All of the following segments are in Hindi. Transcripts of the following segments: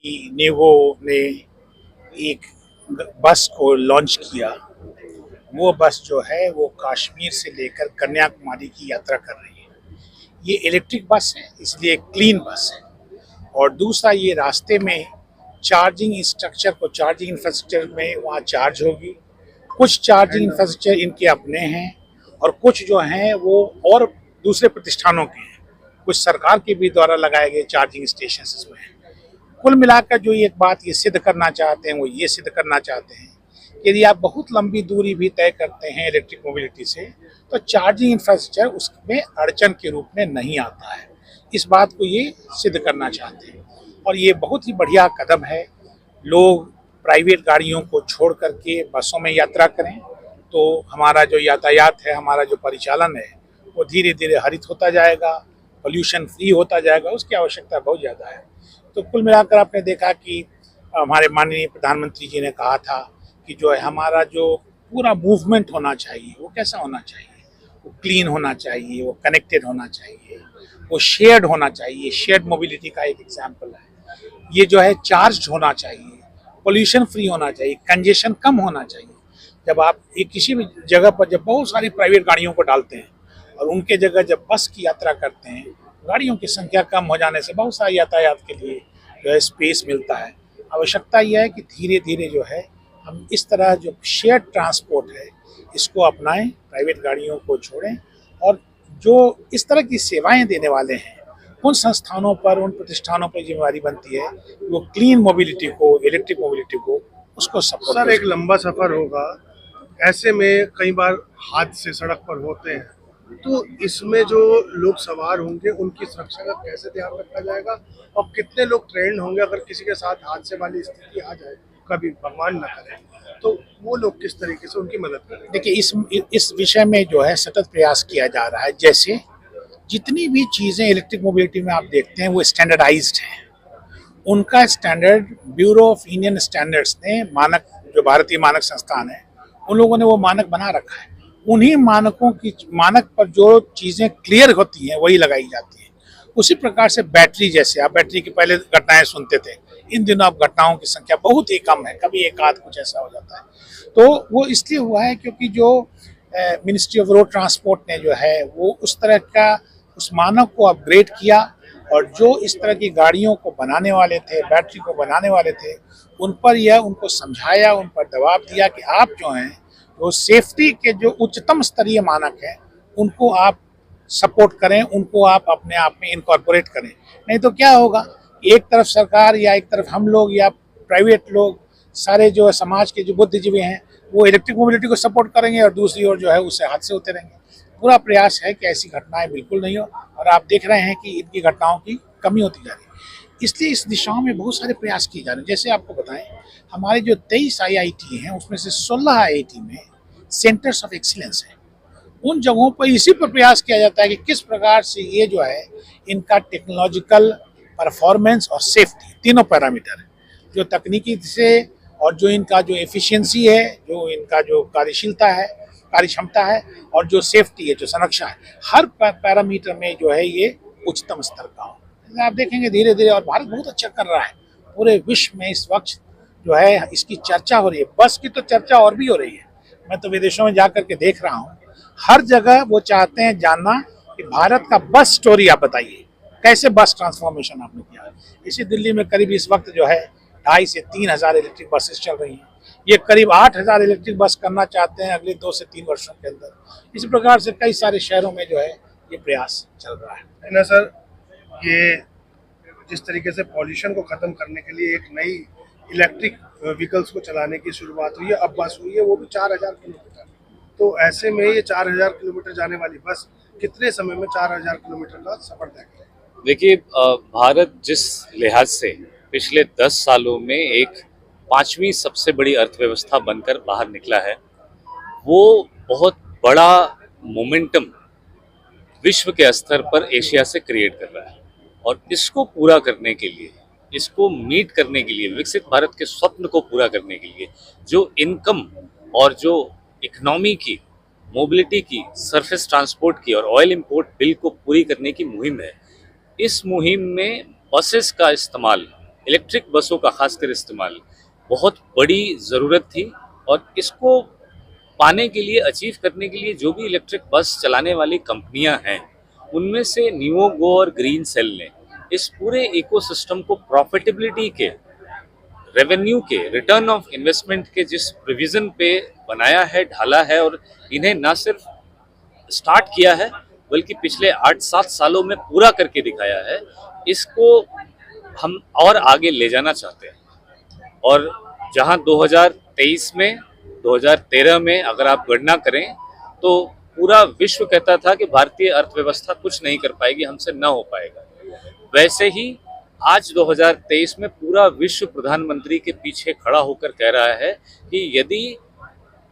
कि नेवो ने एक बस को लॉन्च किया। वो बस जो है वो कश्मीर से लेकर कन्याकुमारी की यात्रा कर रही है। ये इलेक्ट्रिक बस है, इसलिए क्लीन बस है। और दूसरा, ये रास्ते में चार्जिंग इंफ्रास्ट्रक्चर में वहाँ चार्ज होगी। कुछ चार्जिंग इंफ्रास्ट्रक्चर इनके अपने हैं और कुछ जो हैं वो और दूसरे प्रतिष्ठानों के हैं। कुछ सरकार के भी द्वारा लगाए गए चार्जिंग स्टेशन इसमें हैं। कुल मिलाकर जो एक बात ये सिद्ध करना चाहते हैं वो ये सिद्ध करना चाहते हैं कि यदि आप बहुत लंबी दूरी भी तय करते हैं इलेक्ट्रिक मोबिलिटी से, तो चार्जिंग इंफ्रास्ट्रक्चर उसमें अड़चन के रूप में नहीं आता है। इस बात को ये सिद्ध करना चाहते हैं और ये बहुत ही बढ़िया कदम है। लोग प्राइवेट गाड़ियों को छोड़ करके बसों में यात्रा करें तो हमारा जो यातायात है, हमारा जो परिचालन है, वो धीरे धीरे हरित होता जाएगा, पोल्यूशन फ्री होता जाएगा। उसकी आवश्यकता बहुत ज़्यादा है। तो कुल मिलाकर आपने देखा कि हमारे माननीय प्रधानमंत्री जी ने कहा था कि जो है हमारा जो पूरा मूवमेंट होना चाहिए वो कैसा होना चाहिए, वो क्लीन होना चाहिए, वो कनेक्टेड होना चाहिए, वो शेयर्ड होना चाहिए। शेयर्ड मोबिलिटी का एक एग्जाम्पल है। ये जो है चार्ज होना चाहिए, पोल्यूशन फ्री होना चाहिए, कंजेशन कम होना चाहिए। जब आप एक किसी भी जगह पर जब बहुत सारी प्राइवेट गाड़ियों को डालते हैं और उनके जगह जब बस की यात्रा करते हैं, गाड़ियों की संख्या कम हो जाने से बहुत सारे यातायात के लिए जो है स्पेस मिलता है। आवश्यकता यह है कि धीरे धीरे जो है हम इस तरह जो शेयर ट्रांसपोर्ट है इसको अपनाएं, प्राइवेट गाड़ियों को छोड़ें और जो इस तरह की सेवाएं देने वाले हैं उन संस्थानों पर, उन प्रतिष्ठानों पर जिम्मेदारी बनती है वो क्लीन मोबिलिटी को, इलेक्ट्रिक मोबिलिटी को, उसको सपोर्ट। सर, एक लंबा सफर होगा, ऐसे में कई बार हादसे सड़क पर होते हैं, तो इसमें जो लोग सवार होंगे उनकी सुरक्षा का कैसे ध्यान रखा जाएगा और कितने लोग ट्रेंड होंगे अगर किसी के साथ हादसे वाली स्थिति आ जाए, कभी भगवान न करे, तो वो लोग किस तरीके से उनकी मदद करें? देखिए, इस विषय में जो है सतत प्रयास किया जा रहा है। जैसे जितनी भी चीज़ें इलेक्ट्रिक मोबिलिटी में आप देखते हैं वो स्टैंडर्डाइज्ड हैं। उनका standard bureau of Indian standards ने, मानक जो भारतीय मानक संस्थान है, उन लोगों ने वो मानक बना रखा है। उन्हीं मानक पर जो चीज़ें क्लियर होती हैं वही लगाई जाती हैं। उसी प्रकार से बैटरी, जैसे आप बैटरी की पहले घटनाएं सुनते थे, इन दिनों अब घटनाओं की संख्या बहुत ही कम है, कभी एक आध कुछ ऐसा हो जाता है। तो वो इसलिए हुआ है क्योंकि जो मिनिस्ट्री ऑफ रोड ट्रांसपोर्ट ने जो है वो उस तरह का उस मानक को अपग्रेड किया और जो इस तरह की गाड़ियों को बनाने वाले थे, बैटरी को बनाने वाले थे, उन पर यह उनको समझाया, उन पर दबाव दिया कि आप जो हैं वो सेफ्टी के जो उच्चतम स्तरीय मानक हैं उनको आप सपोर्ट करें, उनको आप अपने आप में इनकॉर्पोरेट करें। नहीं तो क्या होगा, एक तरफ सरकार या एक तरफ हम लोग या प्राइवेट लोग, सारे जो समाज के जो बुद्धिजीवी हैं वो इलेक्ट्रिक मोबिलिटी को सपोर्ट करेंगे और दूसरी ओर जो है उससे हादसे होते रहेंगे। पूरा प्रयास है कि ऐसी घटनाएं बिल्कुल नहीं हो और आप देख रहे हैं कि इनकी घटनाओं की कमी होती जा रही है। इसलिए इस दिशाओं में बहुत सारे प्रयास किए जा रहे हैं। जैसे आपको बताएं, हमारे जो 23 IIT हैं उसमें से 16 IIT में सेंटर्स ऑफ एक्सीलेंस हैं। उन जगहों पर इसी पर प्रयास किया जाता है कि किस प्रकार से ये जो है इनका टेक्नोलॉजिकल परफॉर्मेंस और सेफ्टी, तीनों पैरामीटर जो तकनीकी से और जो इनका जो एफिशिएंसी है, जो इनका जो कार्यशीलता है, कार्य क्षमता है और जो सेफ्टी है, जो संरक्षा है, हर पैरामीटर में जो है ये उच्चतम स्तर का हो। आप देखेंगे धीरे धीरे, और भारत बहुत अच्छा कर रहा है। पूरे विश्व में इस वक्त जो है इसकी चर्चा हो रही है। बस की तो चर्चा और भी हो रही है। मैं तो विदेशों में जाकर के देख रहा हूँ, हर जगह वो चाहते हैं जानना कि भारत का बस स्टोरी आप बताइए, कैसे बस ट्रांसफॉर्मेशन आपने किया। इसी दिल्ली में करीब इस वक्त जो है 2,500 से 3,000 इलेक्ट्रिक बसेस चल रही हैं। ये करीब 8,000 इलेक्ट्रिक बस करना चाहते हैं अगले 2 से 3 वर्षों के अंदर। इसी प्रकार से कई सारे शहरों में जो है ये प्रयास चल रहा है ना सर? ये जिस तरीके से पॉल्यूशन को खत्म करने के लिए एक नई इलेक्ट्रिक व्हीकल्स को चलाने की शुरुआत हुई है, अब बस हुई है, वो भी 4,000 किलोमीटर। तो ऐसे में ये 4,000 किलोमीटर जाने वाली बस कितने समय में 4,000 किलोमीटर का सफर तय करेगी? देखिए, भारत जिस लिहाज से पिछले 10 सालों में एक 5वीं सबसे बड़ी अर्थव्यवस्था बनकर बाहर निकला है, वो बहुत बड़ा मोमेंटम विश्व के स्तर पर एशिया से क्रिएट कर रहा है। और इसको पूरा करने के लिए, इसको मीट करने के लिए, विकसित भारत के स्वप्न को पूरा करने के लिए जो इनकम और जो इकोनॉमी की, मोबिलिटी की, सरफेस ट्रांसपोर्ट की और ऑयल इंपोर्ट बिल को पूरी करने की मुहिम है। इस मुहिम में बसेस का इस्तेमाल इलेक्ट्रिक बसों का खासकर इस्तेमाल बहुत बड़ी ज़रूरत थी। और इसको पाने के लिए, अचीव करने के लिए जो भी इलेक्ट्रिक बस चलाने वाली कंपनियां हैं, उनमें से नियोगो और ग्रीन सेल ने इस पूरे इकोसिस्टम को प्रॉफिटेबिलिटी के, रेवेन्यू के, रिटर्न ऑफ इन्वेस्टमेंट के जिस प्रोविजन पे बनाया है, ढाला है, और इन्हें ना सिर्फ स्टार्ट किया है बल्कि पिछले 8-7 सालों में पूरा करके दिखाया है, इसको हम और आगे ले जाना चाहते हैं। और जहां 2023 में, 2013 में अगर आप गणना करें तो पूरा विश्व कहता था कि भारतीय अर्थव्यवस्था कुछ नहीं कर पाएगी, हमसे ना हो पाएगा, वैसे ही आज 2023 में पूरा विश्व प्रधानमंत्री के पीछे खड़ा होकर कह रहा है कि यदि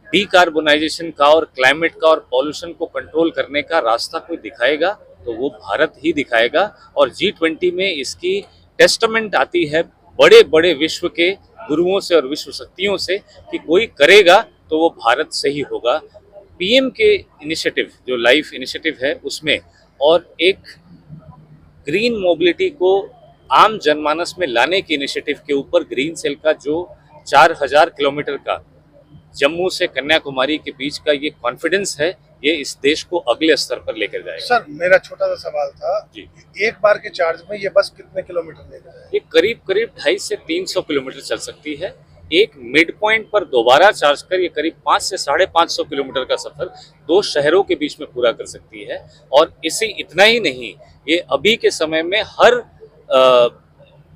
डीकार्बोनाइजेशन का और क्लाइमेट का और पॉल्यूशन को कंट्रोल करने का रास्ता कोई दिखाएगा तो वो भारत ही दिखाएगा। और G20 में इसकी टेस्टामेंट आती है बड़े बड़े विश्व के गुरुओं से और विश्व शक्तियों से कि कोई करेगा तो वो भारत से ही होगा। पीएम के इनिशिएटिव, जो लाइफ इनिशिएटिव है उसमें, और एक ग्रीन मोबिलिटी को आम जनमानस में लाने के इनिशिएटिव के ऊपर ग्रीन सेल का जो 4000 किलोमीटर का जम्मू से कन्याकुमारी के बीच का ये कॉन्फिडेंस है, ये इस देश को अगले स्तर पर लेकर जाएगा। सर मेरा छोटा सा सवाल था जी, एक बार के चार्ज में ये बस कितने किलोमीटर लेकर जाएगी? ये करीब करीब 250 से 300 किलोमीटर चल सकती है। एक मिड पॉइंट पर दोबारा चार्ज कर ये करीब 5 से 550 किलोमीटर का सफर 2 शहरों के बीच में पूरा कर सकती है। और इसे इतना ही नहीं, ये अभी के समय में हर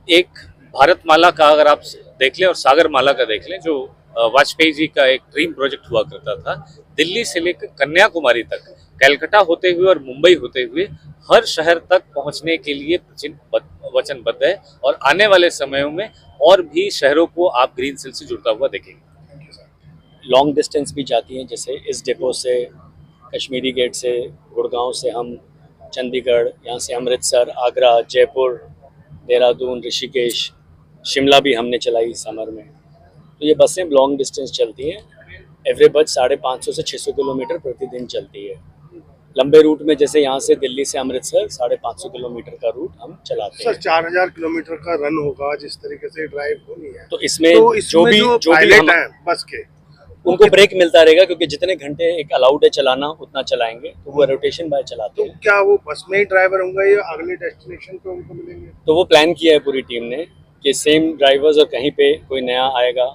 एक भारतमाला का अगर आप देख लें और सागरमाला का देख लें, जो वाजपेयी जी का एक ड्रीम प्रोजेक्ट हुआ करता था, दिल्ली से लेकर कन्याकुमारी तक, कलकत्ता होते हुए और मुंबई होते हुए हर शहर तक पहुंचने के लिए वचनबद्ध है। और आने वाले समयों में और भी शहरों को आप ग्रीन सेल से जुड़ता हुआ देखेंगे। लॉन्ग डिस्टेंस भी जाती हैं, जैसे इस डिपो से, कश्मीरी गेट से, गुड़गांव से हम चंडीगढ़, यहाँ से अमृतसर, आगरा, जयपुर, देहरादून, ऋषिकेश, शिमला भी हमने चलाई समर में। तो ये बसें लॉन्ग डिस्टेंस चलती हैं, एवरेज बस 550 से 600 किलोमीटर प्रतिदिन चलती है। लंबे रूट में जैसे यहाँ से दिल्ली से अमृतसर 550 किलोमीटर का रूट हम चलाते सर हैं। 4000 किलोमीटर का रन होगा, जिस तरीके से ड्राइव होनी है, तो इसमें जो भी पायलट हम हैं बस के, उनको ब्रेक मिलता रहेगा, क्योंकि जितने घंटे एक अलाउड है चलाना उतना चलाएंगे, तो वो रोटेशन बाय चलाते तो हैं। क्या वो बस में ही ड्राइवर होंगे या अगले डेस्टिनेशन पे उनको मिलेंगे? तो वो प्लान किया है पूरी टीम ने कि सेम ड्राइवर्स और कहीं पे कोई नया आएगा,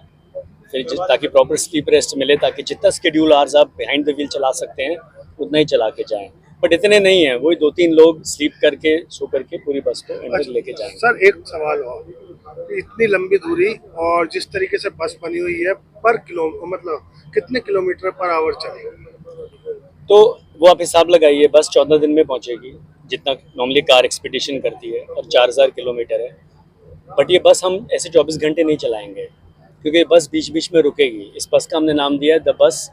फिर ताकि प्रॉपर स्लीप रेस्ट मिले, ताकि जितना शेड्यूल आवर्स आप बिहाइंड द व्हील चला सकते हैं उतना ही चला के जाएं। बट इतने नहीं है, वही 2-3 लोग स्लीप करके, सो करके पूरी बस को अंदर लेके जाएंगे। सर एक सवाल और, इतनी लंबी दूरी और जिस तरीके से बस बनी हुई है, पर किलो मतलब कितने किलोमीटर पर आवर चलेगी? तो वो आप हिसाब लगाइए, बस 14 दिन में पहुंचेगी, जितना नॉर्मली कार एक्सपीडिशन करती है, और 4000 किलोमीटर है। बट ये बस हम ऐसे 24 घंटे नहीं चलाएंगे, क्योंकि ये बस बीच बीच में रुकेगी। इस बस का हमने नाम दिया है the bus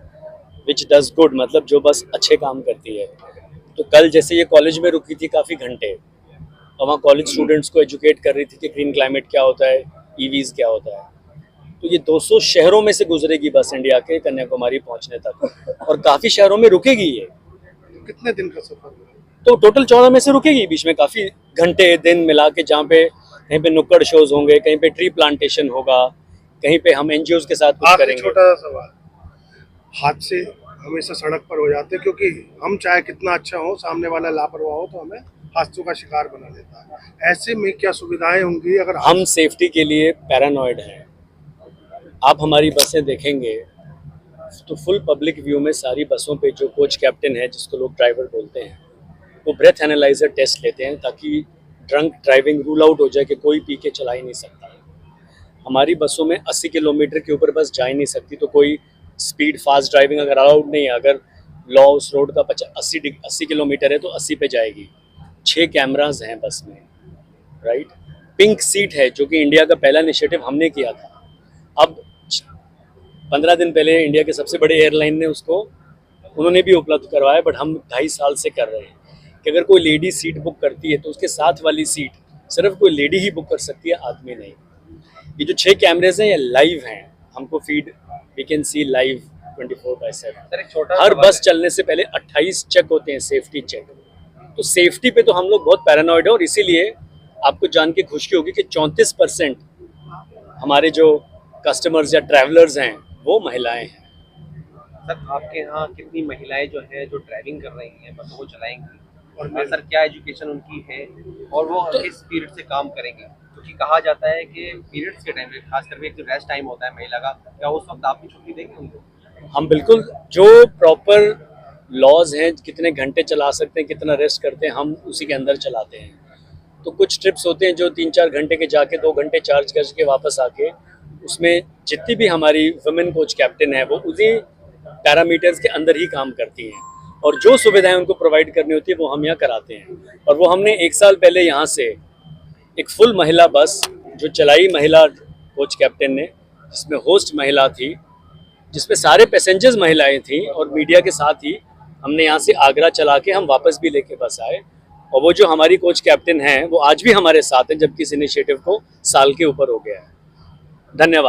which does good, मतलब जो बस अच्छे काम करती है। तो कल जैसे ये कॉलेज में रुकी थी काफ़ी घंटे, और वहाँ कॉलेज स्टूडेंट्स को एजुकेट कर रही थी कि ग्रीन क्लाइमेट क्या होता है, ईवीज़ क्या होता है। तो ये 200 शहरों में से गुजरेगी बस इंडिया के कन्याकुमारी पहुँचने तक, और काफ़ी शहरों में रुकेगी ये। कितने दिन का सफर है? तो टोटल 14 में से रुकेगी, बीच में काफ़ी घंटे दिन मिला के, जहाँ पे कहीं पे नुक्कड़ शोज होंगे, कहीं पे ट्री प्लांटेशन होगा, कहीं पे हम एनजीओज के साथ कुछ करेंगे। छोटा सा सवाल, हादसे हमेशा सड़क पर हो जाते हैं, क्योंकि हम चाहे कितना अच्छा हो, सामने वाला लापरवाह हो तो हमें हादसों का शिकार बना देता है। ऐसे में क्या सुविधाएं होंगी अगर हम सेफ्टी के लिए पैरानॉइड हैं। आप हमारी बसें देखेंगे तो फुल पब्लिक व्यू में सारी बसों पे जो कोच कैप्टन है, जिसको लोग ड्राइवर बोलते हैं, वो ब्रेथ एनालाइजर टेस्ट लेते हैं, ताकि ड्रंक ड्राइविंग रूल आउट हो जाए कि कोई पी के चला ही नहीं सकता। हमारी बसों में 80 किलोमीटर के ऊपर बस जा ही नहीं सकती, तो कोई स्पीड फास्ट ड्राइविंग अगर अलाउड नहीं है, अगर लॉ उस रोड का 80 किलोमीटर है तो 80 पे जाएगी। 6 कैमराज हैं बस में, राइट। पिंक सीट है, जो कि इंडिया का पहला इनिशिएटिव हमने किया था। अब 15 दिन पहले इंडिया के सबसे बड़े एयरलाइन ने उसको, उन्होंने भी उपलब्ध करवाया, बट हम 2.5 साल से कर रहे हैं कि अगर कोई लेडी सीट बुक करती है तो उसके साथ वाली सीट सिर्फ कोई लेडी ही बुक कर सकती है, आदमी नहीं। ये जो 6 कैमरेज हैं ये लाइव हैं, हमको feed we can see live 24/7। हर बस चलने से पहले 28 चेक होते हैं, सेफ्टी चेक। तो सेफ्टी पे तो हम लोग बहुत पैरानॉइड है, और इसीलिए आपको जान के खुशी होगी कि 34% हमारे जो कस्टमर्स या ट्रैवलर्स हैं वो महिलाएं हैं। सर आपके यहाँ कितनी महिलाएं जो है जो ड्राइविंग कर रही हैं बसों को चलाएंगी और सर क्या एजुकेशन उनकी है और वो किस पीरियड से काम करेंगे, क्योंकि कहा जाता है कि पीरियड्स के टाइम पे खास करके एक जो रेस्ट टाइम होता है महिला का, क्या उस वक्त आप भी छुट्टी देंगे उनको? हम बिल्कुल जो प्रॉपर लॉज हैं कितने घंटे चला सकते हैं कितना रेस्ट करते हैं हम उसी के अंदर चलाते हैं। तो कुछ ट्रिप्स होते हैं जो 3-4 घंटे के जाके 2 घंटे चार्ज करके वापस आके उसमें जितनी भी हमारी वुमेन कोच कैप्टन है वो उसी पैरामीटर्स के अंदर ही काम करती हैं और जो सुविधाएं उनको प्रोवाइड करनी होती है वो हम यहाँ कराते हैं। और वो हमने 1 साल पहले यहाँ से एक फुल महिला बस जो चलाई महिला कोच कैप्टन ने, जिसमें होस्ट महिला थी, जिसमें सारे पैसेंजर्स महिलाएं थी और मीडिया के साथ ही हमने यहाँ से आगरा चला के हम वापस भी लेके बस आए। और वो जो हमारी कोच कैप्टन हैं वो आज भी हमारे साथ हैं जबकि इस इनिशिएटिव को साल के ऊपर हो गया है। धन्यवाद।